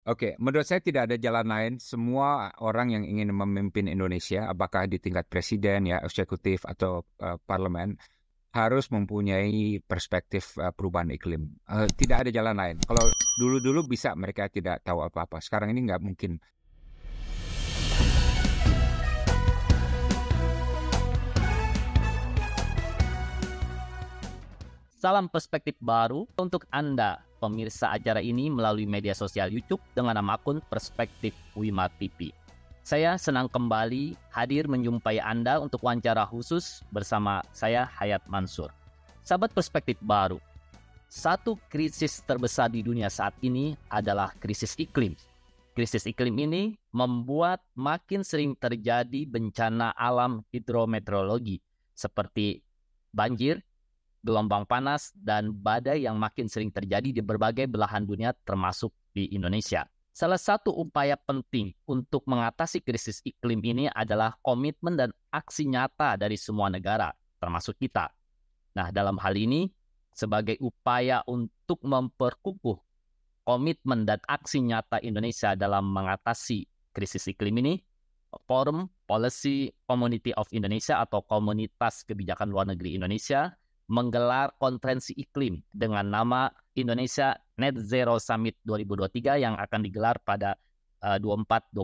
Oke, menurut saya tidak ada jalan lain. Semua orang yang ingin memimpin Indonesia, apakah di tingkat presiden, ya, eksekutif atau parlemen, harus mempunyai perspektif perubahan iklim. Tidak ada jalan lain. Kalau dulu-dulu bisa mereka tidak tahu apa-apa. Sekarang ini nggak mungkin. Salam perspektif baru untuk Anda, pemirsa acara ini melalui media sosial YouTube dengan nama akun Perspektif Wima TV. Saya senang kembali hadir menjumpai Anda untuk wawancara khusus bersama saya Hayat Mansur. Sahabat perspektif baru, satu krisis terbesar di dunia saat ini adalah krisis iklim. Krisis iklim ini membuat makin sering terjadi bencana alam hidrometeorologi seperti banjir, gelombang panas, dan badai yang makin sering terjadi di berbagai belahan dunia termasuk di Indonesia. Salah satu upaya penting untuk mengatasi krisis iklim ini adalah komitmen dan aksi nyata dari semua negara, termasuk kita. Nah, dalam hal ini, sebagai upaya untuk memperkukuh komitmen dan aksi nyata Indonesia dalam mengatasi krisis iklim ini, Forum Policy Community of Indonesia atau Komunitas Kebijakan Luar Negeri Indonesia menggelar konferensi iklim dengan nama Indonesia Net Zero Summit 2023 yang akan digelar pada 24-25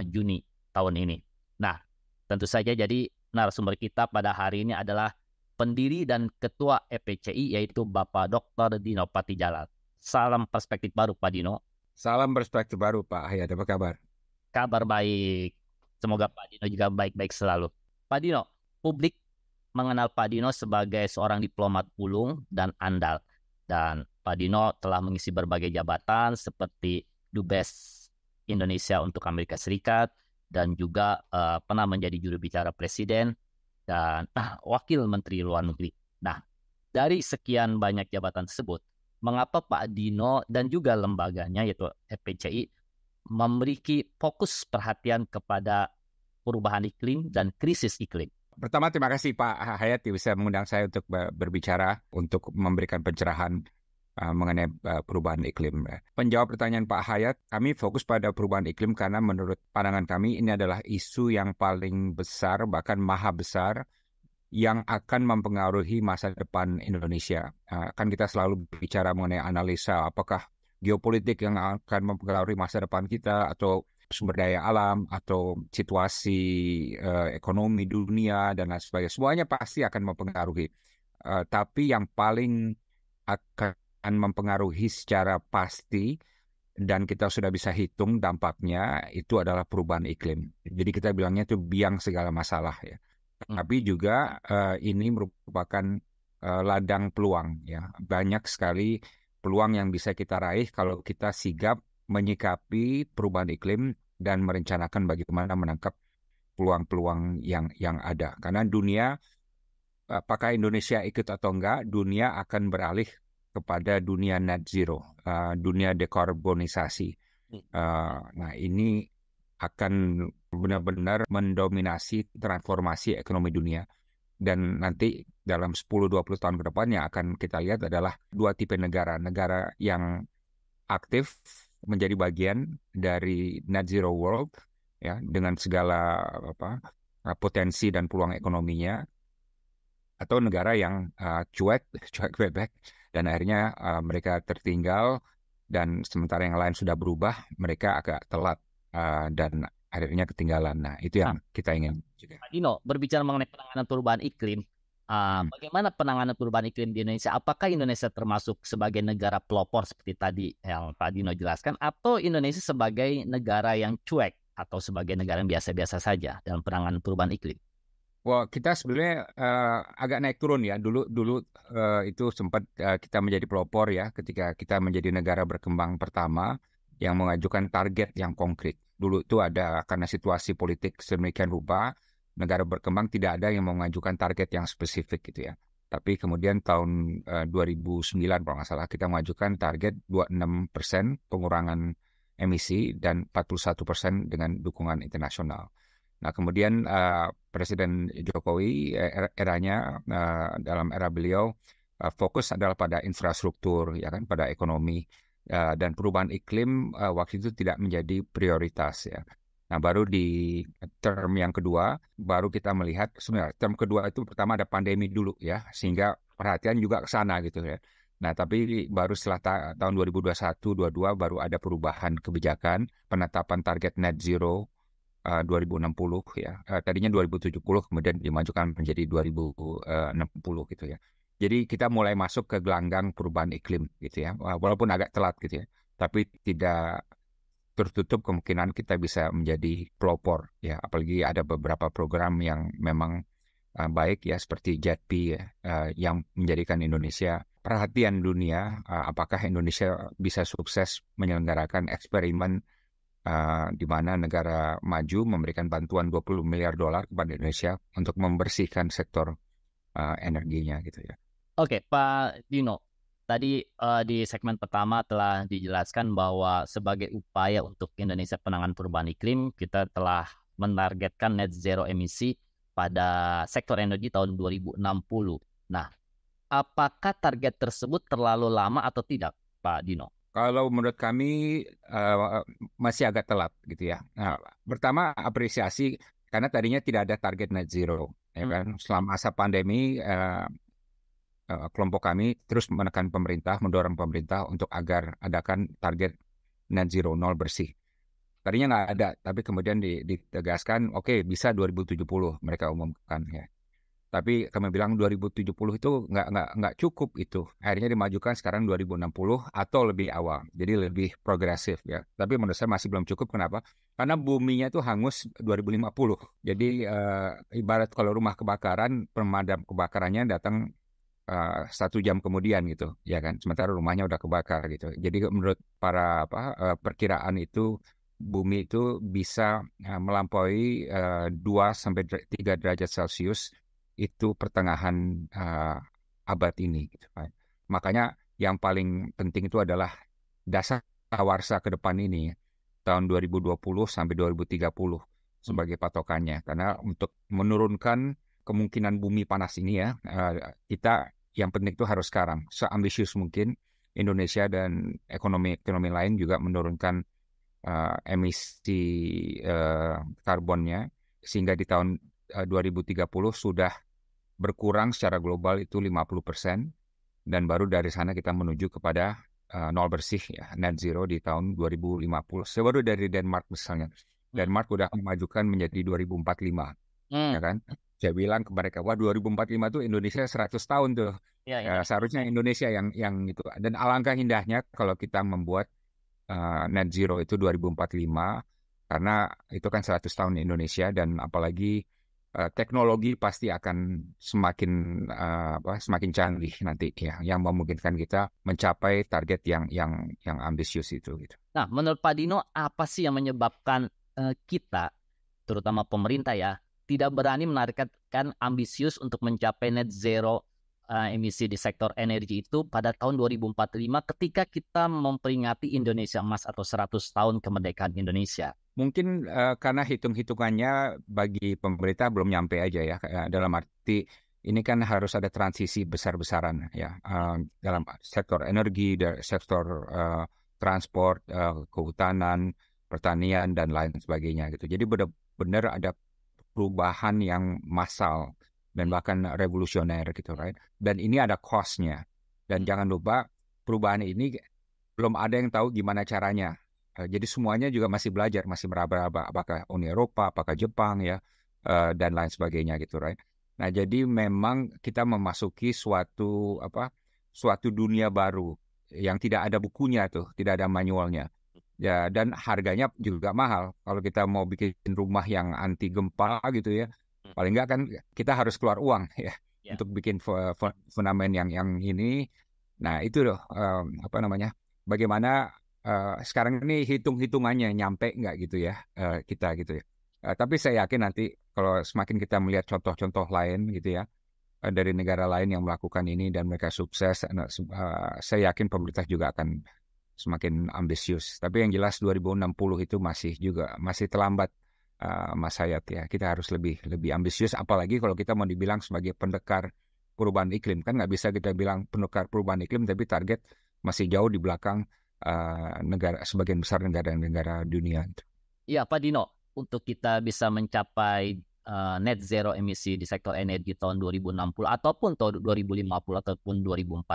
Juni tahun ini. Nah, tentu saja jadi narasumber kita pada hari ini adalah pendiri dan ketua EPCI yaitu Bapak Dr. Dino Patijalal. Salam perspektif baru Pak Dino. Salam perspektif baru Pak Hayat, apa kabar? Kabar baik. Semoga Pak Dino juga baik-baik selalu. Pak Dino, publik mengenal Pak Dino sebagai seorang diplomat ulung dan andal. Dan Pak Dino telah mengisi berbagai jabatan seperti Dubes Indonesia untuk Amerika Serikat dan juga pernah menjadi juru bicara Presiden dan Wakil Menteri Luar Negeri. Nah, dari sekian banyak jabatan tersebut, mengapa Pak Dino dan juga lembaganya yaitu FPCI memiliki fokus perhatian kepada perubahan iklim dan krisis iklim? Pertama, terima kasih Pak Hayat bisa mengundang saya untuk berbicara, untuk memberikan pencerahan mengenai perubahan iklim. Penjawab pertanyaan Pak Hayat, kami fokus pada perubahan iklim karena menurut pandangan kami ini adalah isu yang paling besar, bahkan maha besar, yang akan mempengaruhi masa depan Indonesia. Kan kita selalu bicara mengenai analisa apakah geopolitik yang akan mempengaruhi masa depan kita atau sumber daya alam atau situasi ekonomi dunia dan lain sebagainya. Semuanya pasti akan mempengaruhi. Tapi yang paling akan mempengaruhi secara pasti dan kita sudah bisa hitung dampaknya itu adalah perubahan iklim. Jadi kita bilangnya itu biang segala masalah ya. Tapi juga ini merupakan ladang peluang ya. Banyak sekali peluang yang bisa kita raih kalau kita sigap menyikapi perubahan iklim dan merencanakan bagaimana menangkap peluang-peluang yang ada. Karena dunia, apakah Indonesia ikut atau enggak, dunia akan beralih kepada dunia net zero, dunia dekarbonisasi. Nah, ini akan benar-benar mendominasi transformasi ekonomi dunia. Dan nanti dalam 10-20 tahun ke depan yang akan kita lihat adalah dua tipe negara. Negara yang aktif menjadi bagian dari net zero world ya dengan segala potensi dan peluang ekonominya, atau negara yang cuek bebek dan akhirnya mereka tertinggal dan sementara yang lain sudah berubah, mereka agak telat dan akhirnya ketinggalan. Nah, itu yang kita ingin juga. Pak Dino, berbicara mengenai penanganan perubahan iklim, bagaimana penanganan perubahan iklim di Indonesia? Apakah Indonesia termasuk sebagai negara pelopor seperti tadi yang Pak Dino jelaskan, atau Indonesia sebagai negara yang cuek atau sebagai negara yang biasa-biasa saja dalam penanganan perubahan iklim? Wah, kita sebenarnya agak naik turun ya. Dulu itu sempat kita menjadi pelopor ya ketika kita menjadi negara berkembang pertama yang mengajukan target yang konkret. Dulu itu ada karena situasi politik sedemikian rupa, negara berkembang tidak ada yang mengajukan target yang spesifik gitu ya. Tapi kemudian tahun 2009 kalau nggak salah kita mengajukan target 26% pengurangan emisi dan 41% dengan dukungan internasional. Nah, kemudian Presiden Jokowi eranya dalam era beliau fokus adalah pada infrastruktur ya kan, pada ekonomi. dan perubahan iklim waktu itu tidak menjadi prioritas ya. Nah, baru di term yang kedua, baru kita melihat sebenarnya term kedua itu pertama ada pandemi dulu ya, sehingga perhatian juga ke sana gitu ya. Nah, tapi baru setelah tahun 2021-22 baru ada perubahan kebijakan, penetapan target net zero 2060 ya. Tadinya 2070 kemudian dimajukan menjadi 2060 gitu ya. Jadi kita mulai masuk ke gelanggang perubahan iklim gitu ya. Walaupun agak telat gitu ya. Tapi tidak tertutup kemungkinan kita bisa menjadi pelopor ya, apalagi ada beberapa program yang memang baik ya seperti JETP ya, yang menjadikan Indonesia perhatian dunia, apakah Indonesia bisa sukses menyelenggarakan eksperimen di mana negara maju memberikan bantuan 20 miliar dolar kepada Indonesia untuk membersihkan sektor energinya gitu ya. Oke, Pak Dino. Tadi di segmen pertama telah dijelaskan bahwa sebagai upaya untuk Indonesia penanganan perubahan iklim, kita telah menargetkan net zero emisi pada sektor energi tahun 2060. Nah, apakah target tersebut terlalu lama atau tidak, Pak Dino? Kalau menurut kami masih agak telat gitu ya. Nah, pertama apresiasi karena tadinya tidak ada target net zero, ya kan? Selama masa pandemi kelompok kami terus menekan pemerintah, mendorong pemerintah untuk agar adakan target net zero, nol bersih. Tadinya nggak ada, tapi kemudian ditegaskan, oke, bisa 2070 mereka umumkan ya. Tapi kami bilang 2070 itu nggak cukup itu. Akhirnya dimajukan sekarang 2060 atau lebih awal. Jadi lebih progresif ya. Tapi menurut saya masih belum cukup. Kenapa? Karena buminya itu hangus 2050. Jadi ibarat kalau rumah kebakaran, pemadam kebakarannya datang 1 jam kemudian gitu, ya kan. Sementara rumahnya udah kebakar gitu. Jadi menurut para perkiraan itu bumi itu bisa melampaui 2-3 derajat Celcius itu pertengahan abad ini. Gitu. Makanya yang paling penting itu adalah dasar warsa ke depan ini tahun 2020 sampai 2030 sebagai patokannya. Karena untuk menurunkan kemungkinan bumi panas ini ya, kita yang penting itu harus sekarang seambisius mungkin Indonesia dan ekonomi lain juga menurunkan emisi karbonnya sehingga di tahun 2030 sudah berkurang secara global itu 50% dan baru dari sana kita menuju kepada nol bersih ya, net zero di tahun 2050. Saya baru dari Denmark misalnya. Denmark udah memajukan menjadi 2045 ya kan. Saya bilang ke mereka, wah 2045 tuh Indonesia 100 tahun tuh. Ya. Seharusnya Indonesia yang itu. Dan alangkah indahnya kalau kita membuat net zero itu 2045, karena itu kan 100 tahun Indonesia dan apalagi teknologi pasti akan semakin canggih nanti ya, yang memungkinkan kita mencapai target yang ambisius itu gitu. Nah, menurut Pak Dino, apa sih yang menyebabkan kita, terutama pemerintah ya, tidak berani menargetkan ambisius untuk mencapai net zero emisi di sektor energi itu pada tahun 2045 ketika kita memperingati Indonesia Emas atau 100 tahun kemerdekaan Indonesia? Mungkin karena hitung-hitungannya bagi pemerintah belum nyampe aja ya. Dalam arti ini kan harus ada transisi besar-besaran ya dalam sektor energi, sektor transport, kehutanan, pertanian dan lain sebagainya gitu. Jadi benar-benar ada perubahan yang massal dan bahkan revolusioner gitu, right? Dan ini ada cost-nya. Dan jangan lupa perubahan ini belum ada yang tahu gimana caranya. Jadi semuanya juga masih belajar, masih meraba-raba apakah Uni Eropa, apakah Jepang ya, dan lain sebagainya gitu, right? Nah, jadi memang kita memasuki suatu dunia baru yang tidak ada bukunya tuh, tidak ada manualnya. Ya, dan harganya juga mahal. Kalau kita mau bikin rumah yang anti gempa gitu ya, paling nggak kan kita harus keluar uang ya untuk bikin fundament yang ini. Nah, itu loh bagaimana sekarang ini hitung-hitungannya nyampe nggak gitu ya kita gitu ya. Tapi saya yakin nanti kalau semakin kita melihat contoh-contoh lain gitu ya dari negara lain yang melakukan ini dan mereka sukses, saya yakin pemerintah juga akan semakin ambisius. Tapi yang jelas 2060 itu masih terlambat, Mas Hayat ya. Kita harus lebih ambisius. Apalagi kalau kita mau dibilang sebagai pendekar perubahan iklim, kan nggak bisa kita bilang pendekar perubahan iklim tapi target masih jauh di belakang sebagian besar negara-negara dunia. Iya, Pak Dino, untuk kita bisa mencapai net zero emisi di sektor energi tahun 2060 ataupun tahun 2050 ataupun 2045,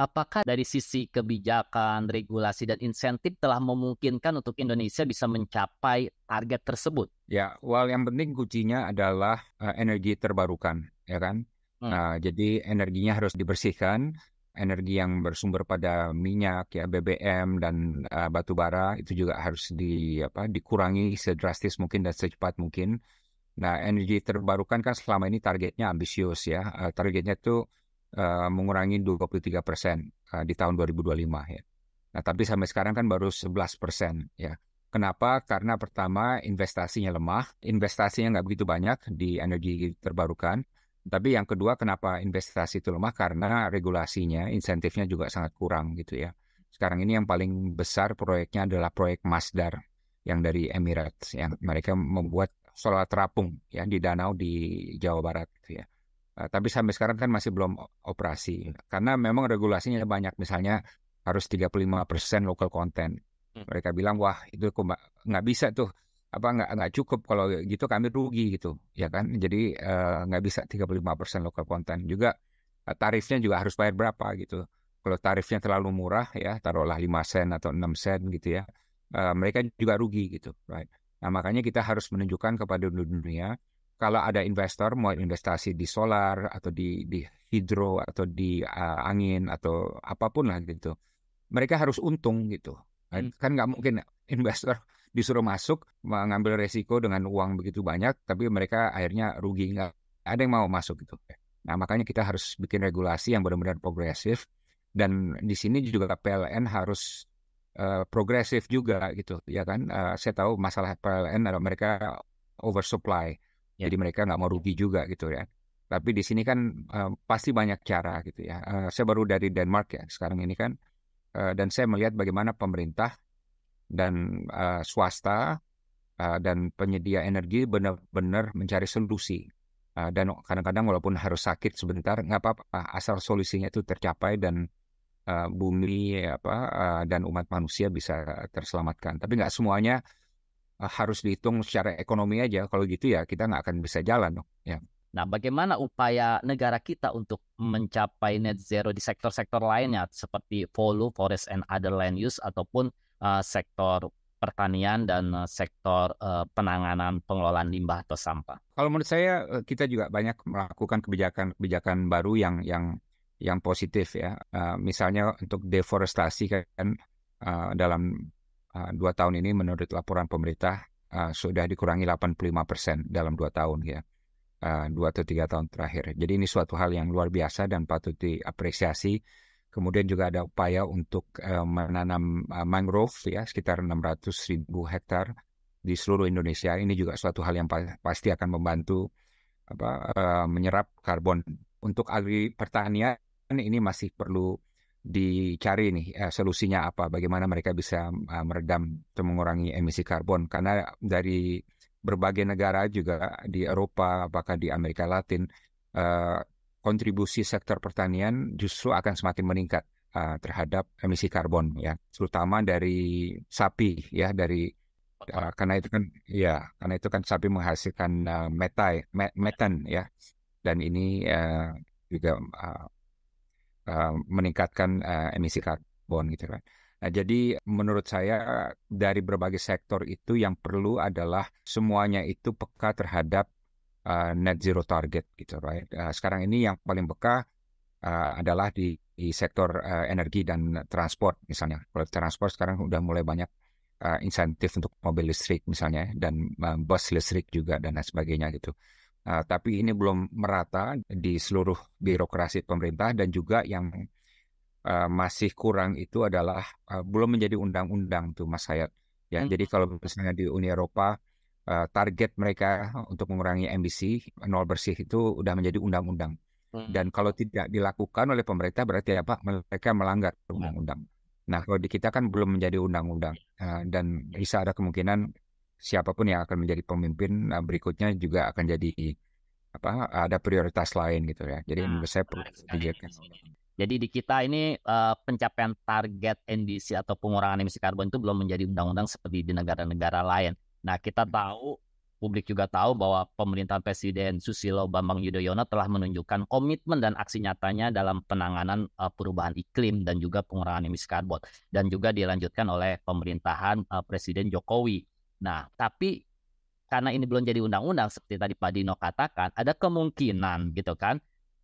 apakah dari sisi kebijakan, regulasi, dan insentif telah memungkinkan untuk Indonesia bisa mencapai target tersebut? Ya, yang penting kuncinya adalah energi terbarukan, ya kan? Jadi energinya harus dibersihkan, energi yang bersumber pada minyak, ya BBM dan batu bara itu juga harus dikurangi sedrastis mungkin dan secepat mungkin. Nah, energi terbarukan kan selama ini targetnya ambisius ya. Targetnya itu mengurangi 23% di tahun 2025 ya. Nah, tapi sampai sekarang kan baru 11% ya. Kenapa? Karena pertama investasinya lemah, investasinya nggak begitu banyak di energi terbarukan. Tapi yang kedua kenapa investasi itu lemah? Karena regulasinya, insentifnya juga sangat kurang gitu ya. Sekarang ini yang paling besar proyeknya adalah proyek Masdar yang dari Emirates yang mereka membuat solar terapung ya di danau di Jawa Barat gitu ya. Tapi sampai sekarang kan masih belum operasi karena memang regulasinya banyak, misalnya harus 35% local content. Mereka bilang wah itu kok nggak bisa tuh, nggak cukup, kalau gitu kami rugi gitu ya kan. Jadi nggak bisa 35% local content juga. Tarifnya juga harus bayar berapa gitu. Kalau tarifnya terlalu murah ya, taruhlah 5 sen atau 6 sen gitu ya, mereka juga rugi gitu, right? Nah, makanya kita harus menunjukkan kepada dunia, kalau ada investor mau investasi di solar atau di hidro atau di angin atau apapun lah gitu, mereka harus untung gitu. Kan nggak mungkin investor disuruh masuk mengambil resiko dengan uang begitu banyak, tapi mereka akhirnya rugi, nggak ada yang mau masuk gitu. Nah, makanya kita harus bikin regulasi yang benar-benar progresif, dan di sini juga PLN harus progresif juga gitu ya kan. Saya tahu masalah PLN adalah mereka oversupply, jadi mereka nggak mau rugi juga gitu ya. Tapi di sini kan pasti banyak cara gitu ya. Saya baru dari Denmark ya sekarang ini kan, dan saya melihat bagaimana pemerintah dan swasta dan penyedia energi benar-benar mencari solusi. Dan kadang-kadang walaupun harus sakit sebentar nggak apa-apa, asal solusinya itu tercapai dan bumi dan umat manusia bisa terselamatkan. Tapi nggak semuanya harus dihitung secara ekonomi aja. Kalau gitu ya kita nggak akan bisa jalan dong. Ya. Nah, bagaimana upaya negara kita untuk mencapai net zero di sektor-sektor lainnya seperti Volu, Forest and Other Land Use ataupun sektor pertanian dan sektor penanganan pengelolaan limbah atau sampah? Kalau menurut saya kita juga banyak melakukan kebijakan baru yang positif ya. Misalnya untuk deforestasi kan dalam 2 tahun ini menurut laporan pemerintah sudah dikurangi 85% dalam 2 tahun ya. 2 atau 3 tahun terakhir. Jadi ini suatu hal yang luar biasa dan patut diapresiasi. Kemudian juga ada upaya untuk menanam mangrove ya, sekitar 600.000 hektar di seluruh Indonesia. Ini juga suatu hal yang pasti akan membantu menyerap karbon. Untuk agri pertanian ini masih perlu dicari nih solusinya apa, bagaimana mereka bisa meredam atau mengurangi emisi karbon, karena dari berbagai negara juga di Eropa, apakah di Amerika Latin, kontribusi sektor pertanian justru akan semakin meningkat terhadap emisi karbon ya, terutama dari sapi ya, karena itu kan sapi menghasilkan metan ya, dan ini juga meningkatkan emisi karbon gitu kan. Nah, jadi menurut saya dari berbagai sektor itu yang perlu adalah semuanya itu peka terhadap net zero target gitu, right? Sekarang ini yang paling peka adalah di sektor energi dan transport misalnya. Kalau transport sekarang udah mulai banyak insentif untuk mobil listrik misalnya, dan bus listrik juga dan lain sebagainya gitu. Tapi ini belum merata di seluruh birokrasi pemerintah, dan juga yang masih kurang itu adalah belum menjadi undang-undang tuh Mas Hayat. Ya, jadi kalau misalnya di Uni Eropa target mereka untuk mengurangi emisi nol bersih itu udah menjadi undang-undang. Dan kalau tidak dilakukan oleh pemerintah berarti apa? Mereka melanggar undang-undang. Nah, kalau di kita kan belum menjadi undang-undang, dan bisa ada kemungkinan siapapun yang akan menjadi pemimpin berikutnya juga akan jadi ada prioritas lain gitu ya. Jadi menurut saya perlu dilihatkan. Jadi di kita ini pencapaian target NDC atau pengurangan emisi karbon itu belum menjadi undang-undang seperti di negara-negara lain. Nah, kita tahu, publik juga tahu bahwa pemerintahan Presiden Susilo Bambang Yudhoyono telah menunjukkan komitmen dan aksi nyatanya dalam penanganan perubahan iklim dan juga pengurangan emisi karbon. Dan juga dilanjutkan oleh pemerintahan Presiden Jokowi. Nah, tapi karena ini belum jadi undang-undang seperti tadi Pak Dino katakan, ada kemungkinan gitu kan,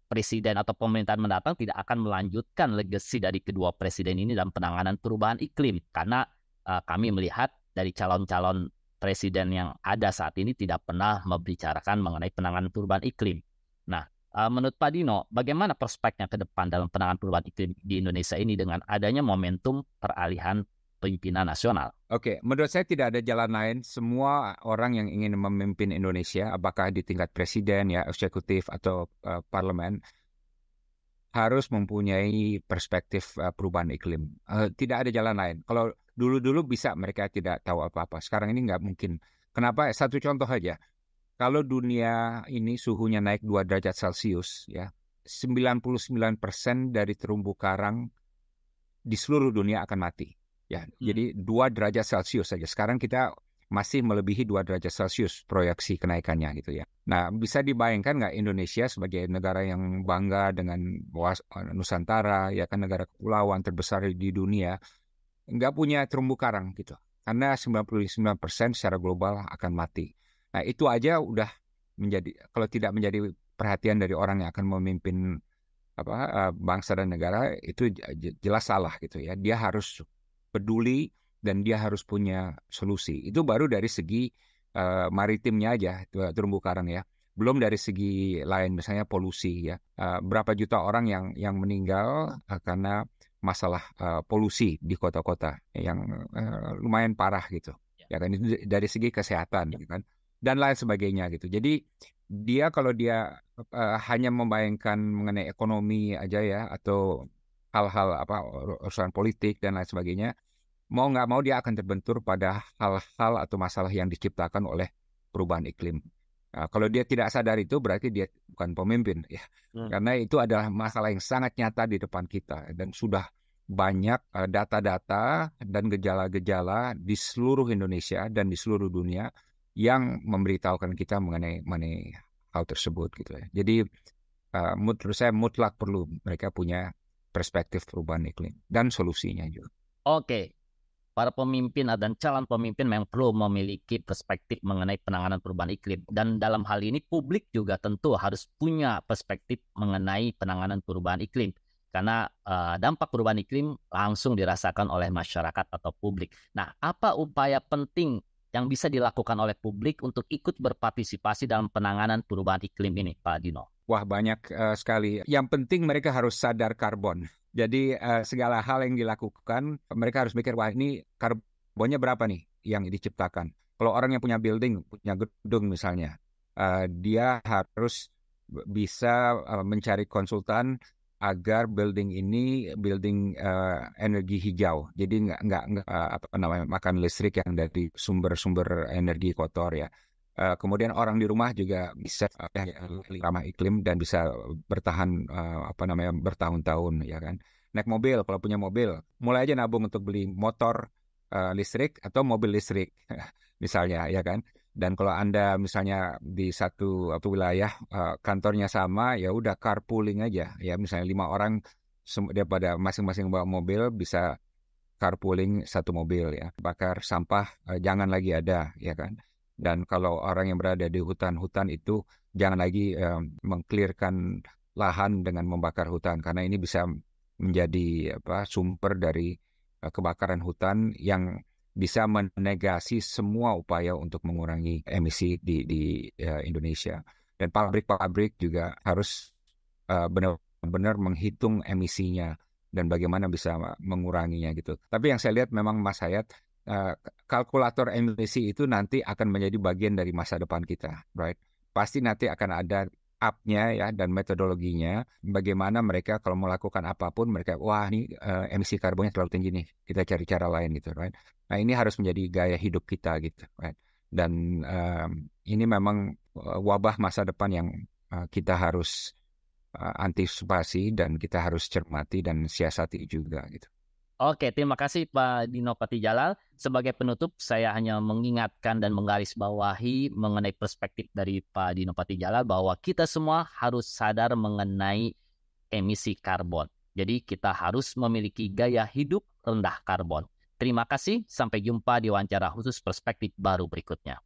presiden atau pemerintahan mendatang tidak akan melanjutkan legasi dari kedua presiden ini dalam penanganan perubahan iklim. Karena kami melihat dari calon-calon presiden yang ada saat ini tidak pernah membicarakan mengenai penanganan perubahan iklim. Nah, menurut Pak Dino, bagaimana prospeknya ke depan dalam penanganan perubahan iklim di Indonesia ini dengan adanya momentum peralihan pemimpinan nasional? Oke, menurut saya tidak ada jalan lain. Semua orang yang ingin memimpin Indonesia, apakah di tingkat presiden, ya, eksekutif atau parlemen, harus mempunyai perspektif perubahan iklim. Tidak ada jalan lain. Kalau dulu-dulu bisa mereka tidak tahu apa-apa. Sekarang ini nggak mungkin. Kenapa? Satu contoh aja. Kalau dunia ini suhunya naik 2 derajat Celcius, ya, 99% dari terumbu karang di seluruh dunia akan mati. Ya, jadi 2 derajat Celcius saja. Sekarang kita masih melebihi 2 derajat Celcius proyeksi kenaikannya gitu ya. Nah, bisa dibayangkan nggak Indonesia sebagai negara yang bangga dengan Nusantara, ya kan, negara kepulauan terbesar di dunia, nggak punya terumbu karang gitu. Karena 99% secara global akan mati. Nah, itu aja udah menjadi, kalau tidak menjadi perhatian dari orang yang akan memimpin bangsa dan negara, itu jelas salah gitu ya. Dia harus peduli dan dia harus punya solusi. Itu baru dari segi maritimnya aja, terumbu karang ya. Belum dari segi lain, misalnya polusi ya. Berapa juta orang yang meninggal karena masalah polusi di kota-kota yang lumayan parah gitu. Ya kan, itu dari segi kesehatan gitu kan. Dan lain sebagainya gitu. Jadi kalau dia hanya membayangkan mengenai ekonomi aja ya, atau hal-hal urusan politik dan lain sebagainya, mau nggak mau dia akan terbentur pada hal-hal atau masalah yang diciptakan oleh perubahan iklim. Kalau dia tidak sadar itu, berarti dia bukan pemimpin ya. Karena itu adalah masalah yang sangat nyata di depan kita dan sudah banyak data-data dan gejala-gejala di seluruh Indonesia dan di seluruh dunia yang memberitahukan kita mengenai hal tersebut gitu ya. Jadi menurut saya mutlak perlu mereka punya perspektif perubahan iklim dan solusinya juga. Oke. Para pemimpin dan calon pemimpin memang perlu memiliki perspektif mengenai penanganan perubahan iklim. Dan dalam hal ini publik juga tentu harus punya perspektif mengenai penanganan perubahan iklim. Karena dampak perubahan iklim langsung dirasakan oleh masyarakat atau publik. Nah, apa upaya penting yang bisa dilakukan oleh publik untuk ikut berpartisipasi dalam penanganan perubahan iklim ini, Pak Dino? Wah, banyak sekali. Yang penting mereka harus sadar karbon. Jadi segala hal yang dilakukan, mereka harus mikir, wah ini karbonnya berapa nih yang diciptakan. Kalau orang yang punya building, punya gedung misalnya, dia harus bisa mencari konsultan agar building ini energi hijau. Jadi nggak makan listrik yang dari sumber-sumber energi kotor ya. Kemudian orang di rumah juga bisa ramah iklim dan bisa bertahan bertahun-tahun ya kan. Naik mobil, kalau punya mobil, mulai aja nabung untuk beli motor listrik atau mobil listrik misalnya ya kan. Dan kalau Anda misalnya di satu wilayah kantornya sama, ya udah carpooling aja ya, misalnya 5 orang daripada masing-masing bawa mobil, bisa carpooling satu mobil ya. Bakar sampah jangan lagi ada ya kan. Dan kalau orang yang berada di hutan-hutan itu jangan lagi mengklirkan lahan dengan membakar hutan, karena ini bisa menjadi sumber dari kebakaran hutan yang bisa menegasi semua upaya untuk mengurangi emisi di Indonesia. Dan pabrik-pabrik juga harus benar-benar menghitung emisinya dan bagaimana bisa menguranginya gitu. Tapi yang saya lihat memang Mas Hayat, kalkulator emisi itu nanti akan menjadi bagian dari masa depan kita, right? Pasti nanti akan ada app-nya ya dan metodologinya, bagaimana mereka kalau melakukan apapun, mereka wah ini emisi karbonnya terlalu tinggi nih, kita cari cara lain gitu, right? Nah ini harus menjadi gaya hidup kita gitu, right? Dan ini memang wabah masa depan yang kita harus antisipasi dan kita harus cermati dan siasati juga gitu. Oke, terima kasih Pak Dino Patijalal. Sebagai penutup, saya hanya mengingatkan dan menggarisbawahi mengenai perspektif dari Pak Dino Patijalal bahwa kita semua harus sadar mengenai emisi karbon. Jadi kita harus memiliki gaya hidup rendah karbon. Terima kasih, sampai jumpa di wawancara khusus perspektif baru berikutnya.